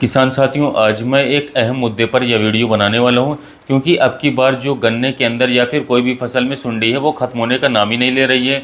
किसान साथियों, आज मैं एक अहम मुद्दे पर यह वीडियो बनाने वाला हूं, क्योंकि अब की बार जो गन्ने के अंदर या फिर कोई भी फसल में सुंडी है वो ख़त्म होने का नाम ही नहीं ले रही है।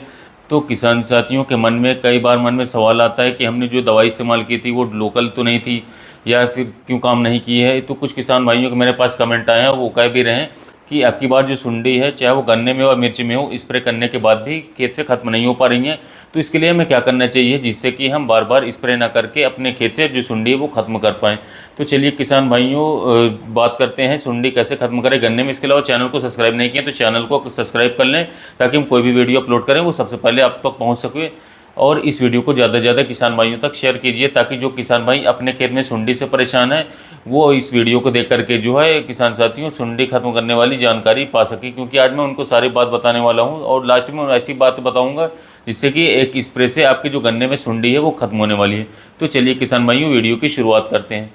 तो किसान साथियों के मन में कई बार सवाल आता है कि हमने जो दवाई इस्तेमाल की थी वो लोकल तो नहीं थी, या फिर क्यों काम नहीं की है। तो कुछ किसान भाइयों के मेरे पास कमेंट आए हैं, वो कह भी रहे हैं कि अब की बार जो सुंडी है, चाहे वो गन्ने में और मिर्च में हो, स्प्रे करने के बाद भी खेत से ख़त्म नहीं हो पा रही हैं। तो इसके लिए हमें क्या करना चाहिए जिससे कि हम बार बार स्प्रे ना करके अपने खेत से जो सुंडी है वो ख़त्म कर पाएँ। तो चलिए किसान भाइयों, बात करते हैं सुंडी कैसे ख़त्म करें गन्ने में। इसके अलावा चैनल को सब्सक्राइब नहीं किया तो चैनल को सब्सक्राइब कर लें, ताकि हम कोई भी वीडियो अपलोड करें वो सबसे पहले आप तक पहुँच सके। और इस वीडियो को ज़्यादा से ज़्यादा किसान भाइयों तक शेयर कीजिए, ताकि जो किसान भाई अपने खेत में सुंडी से परेशान है वो इस वीडियो को देख करके जो है किसान साथियों सुंडी खत्म करने वाली जानकारी पा सके। क्योंकि आज मैं उनको सारी बात बताने वाला हूं, और लास्ट में ऐसी बात बताऊंगा जिससे कि एक स्प्रे से आपके जो गन्ने में सुंडी है वो खत्म होने वाली है। तो चलिए किसान भाइयों, वीडियो की शुरुआत करते हैं।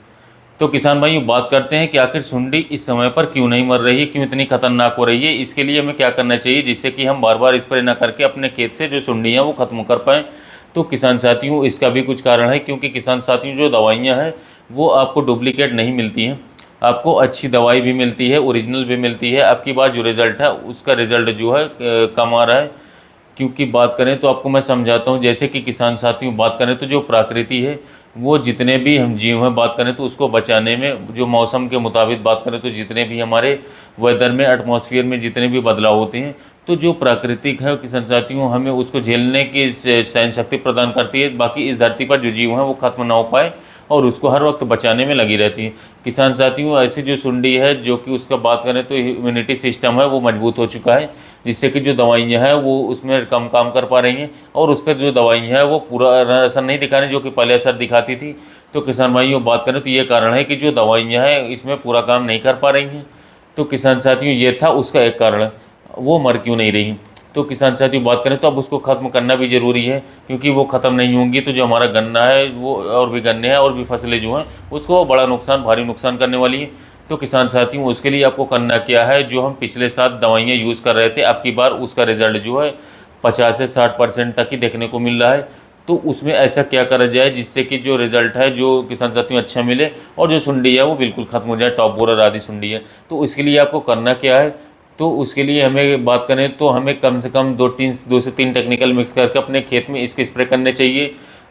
तो किसान भाइयों, बात करते हैं कि आखिर सुंडी इस समय पर क्यों नहीं मर रही है, क्यों इतनी खतरनाक हो रही है। इसके लिए हमें क्या करना चाहिए जिससे कि हम बार बार स्प्रे ना करके अपने खेत से जो सुंडी है वो खत्म कर पाएँ। तो किसान साथियों, इसका भी कुछ कारण है, क्योंकि किसान साथियों जो दवाइयाँ हैं वो आपको डुप्लीकेट नहीं मिलती हैं। आपको अच्छी दवाई भी मिलती है, ओरिजिनल भी मिलती है। आपकी बात जो रिज़ल्ट है उसका रिज़ल्ट जो है कम आ रहा है। क्योंकि बात करें तो आपको मैं समझाता हूँ, जैसे कि किसान साथियों बात करें तो जो प्रकृति है वो जितने भी हम जीव हैं, बात करें तो उसको बचाने में, जो मौसम के मुताबिक बात करें तो जितने भी हमारे वेदर में, एटमॉस्फेयर में जितने भी बदलाव होते हैं, तो जो प्राकृतिक है किसान साथियों हमें उसको झेलने की सहन शक्ति प्रदान करती है। बाकी इस धरती पर जो जीव हैं वो खत्म ना हो पाए और उसको हर वक्त बचाने में लगी रहती है। किसान साथियों, ऐसी जो सुंडी है जो कि उसका बात करें तो इम्यूनिटी सिस्टम है वो मजबूत हो चुका है, जिससे कि जो दवाइयाँ हैं वो उसमें कम काम कर पा रही हैं, और उस पर जो दवाइयाँ हैं वो पूरा असर नहीं दिखा रही जो कि पहले असर दिखाती थी। तो किसान भाइयों बात करें तो ये कारण है कि जो दवाइयाँ हैं इसमें पूरा काम नहीं कर पा रही हैं। तो किसान साथियों ये था उसका एक कारण, वो मर क्यों नहीं रही। तो किसान साथियों बात करें तो अब उसको ख़त्म करना भी ज़रूरी है, क्योंकि वो ख़त्म नहीं होंगी तो जो हमारा गन्ना है वो, और भी गन्ने हैं और भी फसलें जो हैं उसको बड़ा नुकसान, भारी नुकसान करने वाली है। तो किसान साथियों उसके लिए आपको करना क्या है, जो हम पिछले साल दवाइयाँ यूज़ कर रहे थे, अब की बार उसका रिज़ल्ट जो है 50 से 60% तक ही देखने को मिल रहा है। तो उसमें ऐसा क्या करा जाए जिससे कि जो रिज़ल्ट है जो किसान साथियों अच्छा मिले, और जो सुंडी है वो बिल्कुल ख़त्म हो जाए, टॉप बोरर आदि सुंडी है। तो इसके लिए आपको करना क्या है, तो उसके लिए हमें बात करें तो हमें कम से कम दो से तीन टेक्निकल मिक्स करके अपने खेत में इसके स्प्रे करने चाहिए,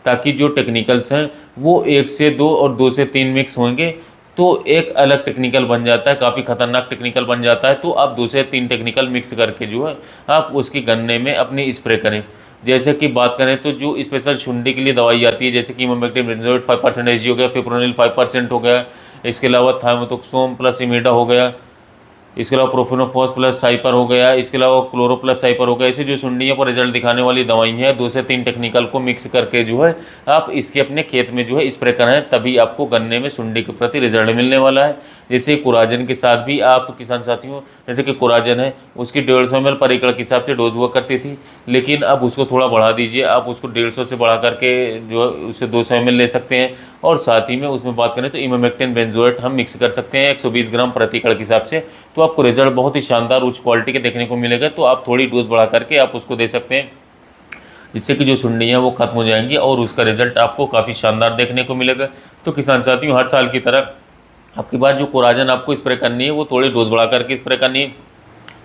ताकि जो टेक्निकल्स हैं वो 1 से 2 और 2 से 3 मिक्स होंगे तो एक अलग टेक्निकल बन जाता है, काफ़ी खतरनाक टेक्निकल बन जाता है। तो आप 2 से 3 टेक्निकल मिक्स करके जो है आप उसकी गन्ने में अपनी स्प्रे करें। जैसे कि बात करें तो जो स्पेशल सुंडी के लिए दवाई आती है, जैसे कि इमामेक्टिन बेंजोएट 5% एजी हो गया, फिप्रोनिल 5% हो गया, इसके अलावा थाइमोथोक्सोम प्लस इमीडा हो गया, इसके अलावा प्रोफेनोफॉस प्लस साइपर हो गया, इसके अलावा क्लोरो प्लस साइपर हो गया। ऐसे जो सुंडियों पर रिजल्ट दिखाने वाली दवाई हैं 2 से 3 टेक्निकल को मिक्स करके जो है आप इसके अपने खेत में जो है स्प्रे कराएं, तभी आपको गन्ने में सुंडी के प्रति रिजल्ट मिलने वाला है। जैसे कोराजन के साथ भी आप किसान साथियों, जैसे कि कोराजन है उसकी 150 ml पर एकड़ के हिसाब से डोज हुआ करती थी, लेकिन अब उसको थोड़ा बढ़ा दीजिए, आप उसको 150 से बढ़ा करके जो है उससे 200 ml ले सकते हैं। और साथ ही में उसमें बात करें तो इमामेक्टिन बेंजोएट हम मिक्स कर सकते हैं 120 ग्राम प्रति एकड़ के हिसाब से। तो आपको रिजल्ट बहुत ही शानदार उच्च क्वालिटी के देखने को मिलेगा। तो आप थोड़ी डोज बढ़ा करके आप उसको दे सकते हैं, जिससे कि जो सुंडियाँ वो खत्म हो जाएंगी और उसका रिजल्ट आपको काफ़ी शानदार देखने को मिलेगा। तो किसान साथियों, हर साल की तरह आपकी बार जो कोराजन आपको स्प्रे करनी है वो थोड़ी डोज बढ़ा करके स्प्रे करनी है,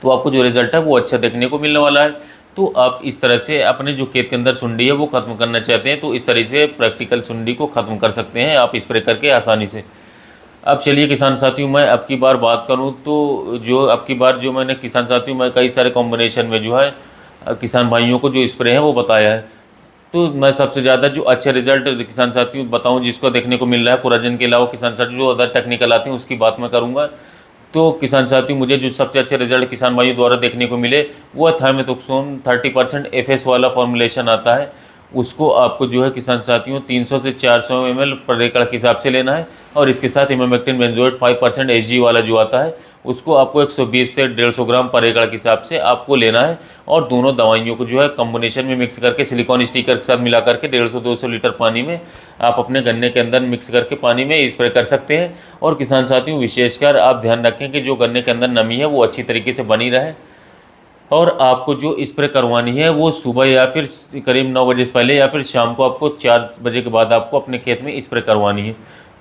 तो आपको जो रिजल्ट है वो अच्छा देखने को मिलने वाला है। तो आप इस तरह से अपने जो खेत के अंदर सुंडी है वो ख़त्म करना चाहते हैं तो इस तरह से प्रैक्टिकल सुंडी को ख़त्म कर सकते हैं आप स्प्रे करके आसानी से। अब चलिए किसान साथियों, मैं अब की बार बात करूं तो जो अब की बार जो मैंने किसान साथियों मैं कई सारे कॉम्बिनेशन में जो है किसान भाइयों को जो स्प्रे है वो बताया है। तो मैं सबसे ज़्यादा जो अच्छे रिजल्ट किसान साथियों बताऊं जिसको देखने को मिल रहा है कोराजन के अलावा, किसान साथियों जो अदर टेक्निकल आते हैं उसकी बात मैं करूँगा। तो किसान साथियों मुझे जो सबसे अच्छे रिजल्ट किसान भाइयों द्वारा देखने को मिले वो थाइमेथोक्सोम 30% एफएस वाला फॉर्मुलेशन आता है। उसको आपको जो है किसान साथियों 300 से 400 ml पर एकड़ के हिसाब से लेना है, और इसके साथ इमामेक्टिन बेंजोएट 5% एजी वाला जो आता है उसको आपको 120 से 150 ग्राम पर एकड़ के हिसाब से आपको लेना है। और दोनों दवाइयों को जो है कॉम्बिनेशन में मिक्स करके सिलिकॉन स्टिकर के साथ मिला करके 150-200 लीटर पानी में आप अपने गन्ने के अंदर मिक्स करके पानी में स्प्रे कर सकते हैं। और किसान साथियों विशेषकर आप ध्यान रखें कि जो गन्ने के अंदर नमी है वो अच्छी तरीके से बनी रहे, और आपको जो स्प्रे करवानी है वो सुबह या फिर करीब 9 बजे से पहले, या फिर शाम को आपको 4 बजे के बाद आपको अपने खेत में स्प्रे करवानी है।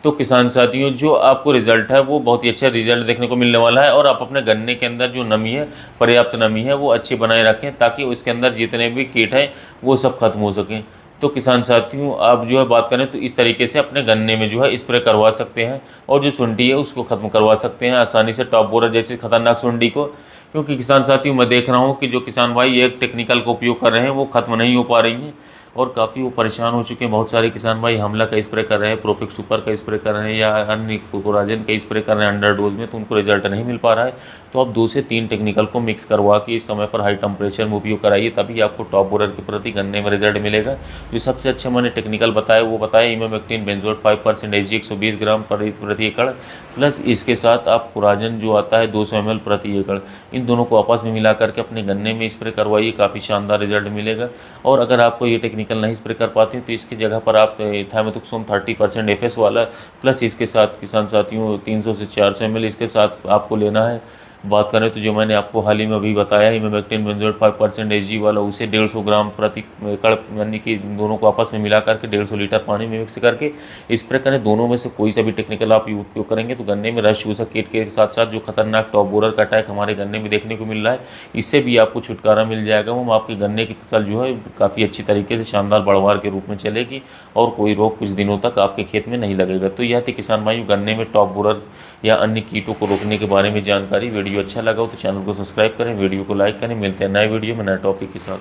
तो किसान साथियों जो आपको रिज़ल्ट है वो बहुत ही अच्छा रिज़ल्ट देखने को मिलने वाला है। और आप अपने गन्ने के अंदर जो नमी है, पर्याप्त नमी है, वो अच्छी बनाए रखें ताकि उसके अंदर जितने भी कीट हैं वो सब खत्म हो सकें। तो किसान साथियों आप जो है बात करें तो इस तरीके से अपने गन्ने में जो है स्प्रे करवा सकते हैं और जो सुंडी है उसको ख़त्म करवा सकते हैं आसानी से, टॉप बोरर जैसी खतरनाक सुंडी को। क्योंकि किसान साथियों मैं देख रहा हूँ कि जो किसान भाई एक टेक्निकल का उपयोग कर रहे हैं वो ख़त्म नहीं हो पा रही हैं और काफ़ी वो परेशान हो चुके हैं। बहुत सारे किसान भाई हमला का स्प्रे कर रहे हैं, प्रोफिक सुपर का स्प्रे कर रहे हैं या अन्य कोराजन का स्प्रे कर रहे हैं अंडर डोज में, तो उनको रिजल्ट नहीं मिल पा रहा है। तो आप 2 से 3 टेक्निकल को मिक्स करवा के इस समय पर हाई टेम्परेचर में उपयोग कराइए, तभी आपको टॉप बोरर के प्रति गन्ने में रिजल्ट मिलेगा। जो सबसे अच्छा मैंने टेक्निकल बताया वो बताया इमामेक्टिन बेंजोएट 5% एच 120 ग्राम प्रति एकड़, प्लस इसके साथ आप कोराजन जो आता है 200 ml प्रति एकड़, इन दोनों को आपस में मिला करके अपने गन्ने में स्प्रे करवाइए, काफ़ी शानदार रिजल्ट मिलेगा। और अगर आपको ये टेक्निकल नहीं स्प्रे कर पाते हैं तो इसकी जगह पर आप थाइमेथॉक्सोम 30% एफएस वाला, प्लस इसके साथ किसान साथियों 300 से 400 ml इसके साथ आपको लेना है। बात करें तो जो मैंने आपको हाल ही में अभी बताया इमामेक्टिन बेंजोएट 5% एचजी वाला, उसे 150 ग्राम प्रति एकड़, यानी कि दोनों को आपस में मिला करके 150 लीटर पानी में मिक्स करके स्प्रे करें। दोनों में से कोई सा भी टेक्निकल आप उपयोग करेंगे तो गन्ने में रस चूसक कीट के साथ साथ जो खतरनाक टॉप बोरर का अटैक हमारे गन्ने में देखने को मिल रहा है, इससे भी आपको छुटकारा मिल जाएगा। वो आपके गन्ने की फसल जो है काफ़ी अच्छी तरीके से शानदार बढ़वार के रूप में चलेगी और कोई रोग कुछ दिनों तक आपके खेत में नहीं लगेगा। तो यह थी किसान भाइयों गन्ने में टॉप बोरर या अन्य कीटों को रोकने के बारे में जानकारी। वीडियो अच्छा लगा हो तो चैनल को सब्सक्राइब करें, वीडियो को लाइक करें। मिलते हैं नए वीडियो में नए टॉपिक के साथ।